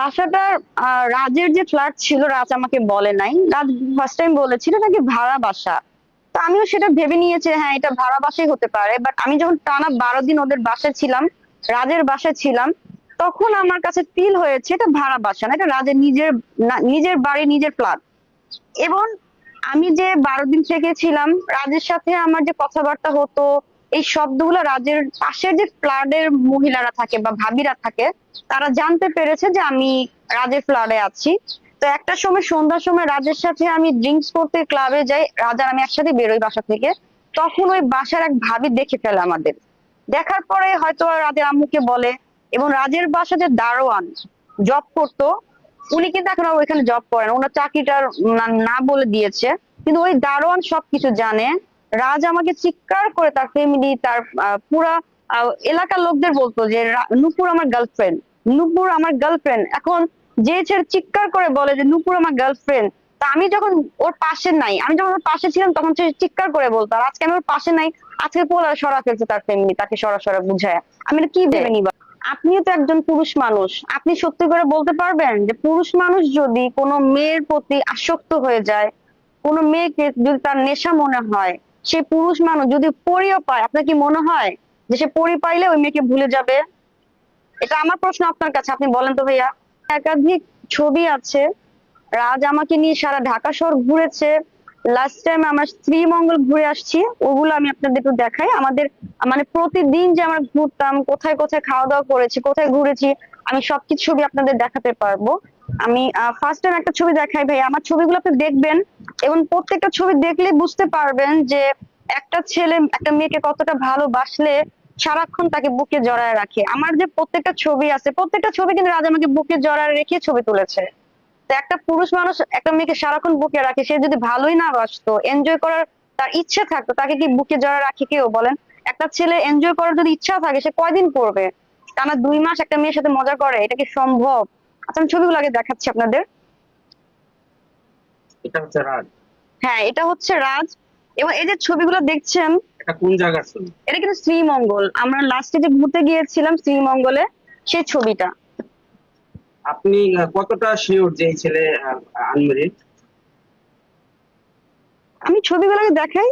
বাসাটা রাজের যে ফ্ল্যাট ছিল, রাজ আমাকে বলে নাই। রাজ ফার্স্ট টাইম বলেছিল নাকি ভাড়া বাসা। তো আমিও সেটা ভেবে নিয়েছি, হ্যাঁ এটা ভাড়া বাসাই হতে পারে। বাট আমি যখন টানা 12 দিন ওদের বাসায় ছিলাম, রাজের বাসায় ছিলাম, তখন আমার কাছে ফিল হয়েছে এটা ভাড়া বাসা না, এটা রাজের নিজের নিজের বাড়ি, নিজের ফ্ল্যাট। এবং আমি যে 12 দিন থেকেছিলাম, রাজের সাথে আমার যে কথাবার্তা হতো, এই শব্দগুলো রাজের পাশের যে ফ্ল্যাটের মহিলারা থাকে বা ভাবিরা থাকে, তারা জানতে পেরেছে যে আমি রাজের ফ্ল্যাটে আছি। তো একটা সময় সন্ধ্যার সময় রাজের সাথে আমি ড্রিঙ্কস করতে ক্লাবে যাই, রাজ আর আমি একসাথে বেরোই বাসা থেকে। তখন ওই বাসার এক ভাবি দেখে ফেলে আমাদের। দেখার পরে হয়তো রাজের আম্মুকে বলে। এবং রাজের বাসা যে দারোয়ান জব করতো, উনি কিন্তু এখন আর ওইখানে জব করেন, ওনার চাকরিটার না বলে দিয়েছে। কিন্তু ওই দারোয়ান সবকিছু জানে। রাজ আমাকে চিৎকার করে তার ফ্যামিলি, তার পুরা এলাকার লোকদের বলতো যে নূপুর আমার গার্লফ্রেন্ড, নূপুর আমার গার্লফ্রেন্ড। এখন যে ছেলে চিৎকার করে বলে যে নূপুর আমার গার্লফ্রেন্ড, তা আমি যখন ওর পাশে নাই, আমি যখন ওর পাশে ছিলাম তখন সে চিৎকার করে বলতো। আর আজকে আমি ওর পাশে নাই, আজকে পোলা সরা ফেলছে তার ফ্যামিলি, তাকে সরা সরা বুঝায়। আমি এটা কি ভেবে নিবা? আপনিও তো একজন পুরুষ মানুষ, আপনি সত্যি করে বলতে পারবেন যে পুরুষ মানুষ যদি কোনো মেয়ের প্রতি আসক্ত হয়ে যায়, কোনো মেয়েকে যদি তার নেশা মনে হয়, সেই পুরুষ মানুষ যদি পরিও পায়, আপনার কি মনে হয় যে সে পরি পাইলে ওই মেয়েকে ভুলে যাবে? এটা আমার প্রশ্ন আপনার কাছে, আপনি বলেন তো ভাইয়া। একাধিক ছবি আছে, রাজ আমাকে নিয়ে সারা ঢাকা শহর ঘুরেছে। লাস্ট টাইম আমরা শ্রীমঙ্গল ঘুরে আসছি, ওগুলো আমি আপনাদের একটু দেখাই। আমাদের মানে প্রতিদিন যে আমরা ঘুরতাম, কোথায় কোথায় খাওয়া দাওয়া করেছি, কোথায় ঘুরেছি, আমি সবকিছু ছবি আপনাদের দেখাতে পারবো। আমি ফার্স্ট টাইম একটা ছবি দেখাই ভাই, আমার ছবিগুলো আপনি দেখবেন এবং প্রত্যেকটা ছবি দেখলে বুঝতে পারবেন যে একটা ছেলে একটা মেয়েকে কতটা ভালোবাসলে সারাক্ষণ তাকে বুকে জড়ায় রাখে। আমার যে প্রত্যেকটা ছবি আছে, প্রত্যেকটা ছবি কিন্তু রাজ আমাকে বুকে জড়ায় রেখে ছবি তুলেছে। তো একটা পুরুষ মানুষ একটা মেয়েকে সারাক্ষণ বুকে রাখে, সে যদি ভালোই না বাসতো, এনজয় করার তার ইচ্ছে থাকতো, তাকে কি বুকে জড়ায় রাখে কেউ বলেন? একটা ছেলে এনজয় করার যদি ইচ্ছা থাকে, সে কয়দিন করবে? টানা 2 মাস একটা মেয়ের সাথে মজা করে, এটা কি সম্ভব? আচ্ছা আমি ছবিগুলো আগে দেখাচ্ছি আপনাদের। এটা হচ্ছে রাজ। হ্যাঁ এটা হচ্ছে রাজ। এবং এই যে ছবিগুলো দেখছেন, এটা কোন জায়গার ছবি? এটা কিন্তু শ্রীমঙ্গল, আমরা লাস্টে যে ঘুরতে গিয়েছিলাম শ্রীমঙ্গলে, সেই ছবিটা। আপনি কতটা শিওর যে এই ছেলে আনমেরিড? আমি ছবিগুলো আগে দেখাই।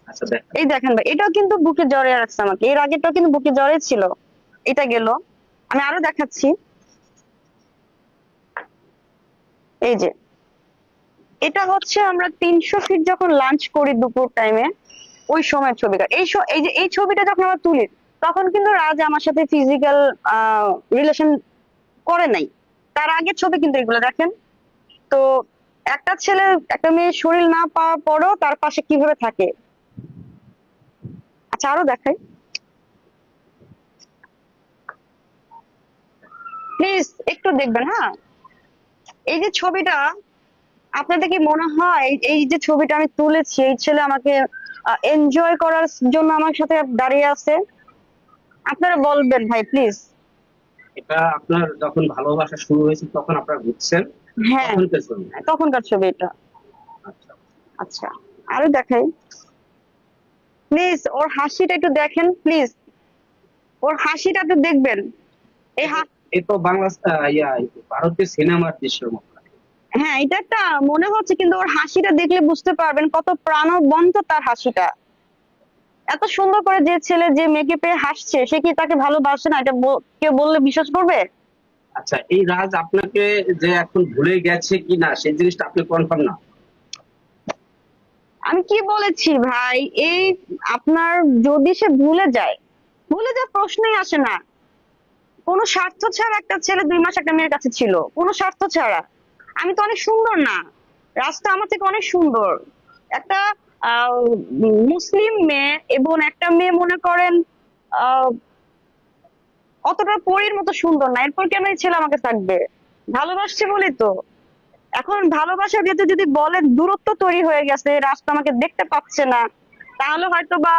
আচ্ছা দেখ। এই দেখেন ভাই, এটাও কিন্তু বুকে জড়িয়ে রাখছে আমাকে, এর আগেরটাও কিন্তু বুকে জড়িয়ে ছিল। এটা গেল, আমি আরো দেখাচ্ছি। এই যে এটা হচ্ছে আমরা 300 ফিট যখন লাঞ্চ করি দুপুর টাইমে, ওই সময়ের ছবিটা। এই যে এই ছবিটা যখন আমরা তুলি, তখন কিন্তু রাজ আমার সাথে ফিজিক্যাল রিলেশন করে নাই। তার আগের ছবি কিন্তু এগুলো দেখেন। তো একটা ছেলে একটা মেয়ের শরীর না পাওয়ার পরেও তার পাশে কিভাবে থাকে। আচ্ছা আরো দেখাই প্লিজ, একটু দেখবেন হ্যাঁ। এই যে ছবিটা, আপনাদের কি মনে হয় এই যে ছবিটা আমি তুলেছি, এই ছেলে আমাকে এনজয় করার জন্য আমার সাথে দাঁড়িয়ে আছে? আপনারা বলবেন ভাই প্লিজ। এটা আপনার যখন ভালোবাসা শুরু হয়েছে তখন আপনারা বুঝছেন, হ্যাঁ, তখনকার ছবি। তখনকার ছবি এটা। আচ্ছা। আচ্ছা আরো দেখাই প্লিজ, ওর হাসিটা একটু দেখেন প্লিজ, ওর হাসিটা একটু দেখবেন। এই এ এ তো বাংলা ভারতীয় সিনেমার দৃশ্যের মতো লাগে। হ্যাঁ এটা একটা মনে হচ্ছে, কিন্তু ওর হাসিটা দেখলে বুঝতে পারবেন কত প্রাণবন্ত তার হাসিটা। এত সুন্দর করে যে ছেলে যে মেয়েকে পেয়ে হাসছে, সে কি তাকে ভালোবাসে না? এটা কেউ বললে বিশ্বাস করবে? আচ্ছা, এই রাজ আপনাকে যে এখন ভুলে গেছে কিনা সেই জিনিসটা আপনি কনফার্ম না? আমি কি বলেছি ভাই, এই আপনার যদি সে ভুলে যায়, ভুলে যাওয়ার প্রশ্নই আসে না। কোনো স্বার্থ ছাড়া একটা ছেলে 2 মাস একটা মেয়ের কাছে ছিল, কোনো স্বার্থ ছাড়া। আমি তো অনেক সুন্দর না? রাস্তা আমার থেকে অনেক সুন্দর। একটা আহ মুসলিম মেয়ে এবং একটা মেয়ে মনে করেন আহ অতটা পরীর মতো সুন্দর না, এরপর কেন এই ছেলে আমাকে থাকবে? ভালোবাসছে বলি তো। এখন ভালোবাসার ভেতর যদি বলেন দূরত্ব তৈরি হয়ে গেছে, রাস্তা আমাকে দেখতে পাচ্ছে না, তাহলে হয়তো বা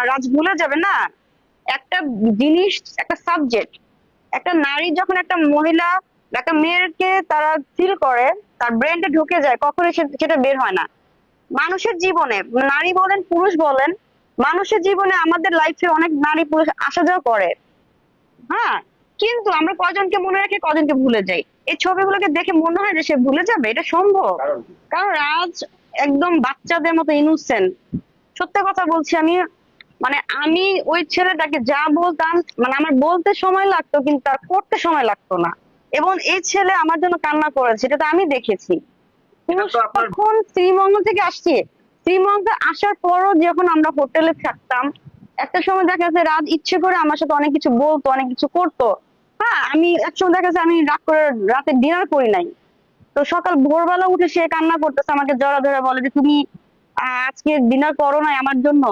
রাজ ভুলে যাবে না একটা জিনিস, একটা সাবজেক্ট। একটা নারী যখন একটা মহিলা বা একটা মেয়েকে তারা ফিল করে, তার ব্রেনটা ঢুকে যায়, কখনোই সেটা বের হয় না। মানুষের জীবনে, নারী বলেন পুরুষ বলেন, মানুষের জীবনে আমাদের লাইফে অনেক নারী পুরুষ আসা যাওয়া করে। হ্যাঁ, কিন্তু আমরা কজনকে মনে রাখি, কজনকে ভুলে যাই। এই ছবিগুলোকে দেখে মনে হয় যে সে ভুলে যাবে, এটা সম্ভব? কারণ কারণ রাজ একদম বাচ্চাদের মতো ইনোসেন্ট। সত্যি কথা বলছি, মানে আমি ওই ছেলেটাকে যা বলতাম, মানে আমার বলতে সময় লাগতো কিন্তু তার করতে সময় লাগতো না। এবং এই ছেলে আমার জন্য কান্না করেছে, এটা তো আমি দেখেছি। এটা তো আপনার তখন শ্রীমঙ্গল থেকে আসছি, শ্রীমঙ্গল আসার পরও যখন আমরা হোটেলে থাকতাম, একটা সময় দেখা যাচ্ছে রাত ইচ্ছে করে আমার সাথে অনেক কিছু বলতো, অনেক কিছু করতো। হ্যাঁ, আমি একসময় দেখা যাচ্ছে আমি রাত করে রাতে ডিনার করি নাই, তো সকাল ভোরবেলা উঠে সে কান্না করতেছে, আমাকে জড়া ধরে বলে যে তুমি আজকে ডিনার করো নাই আমার জন্য।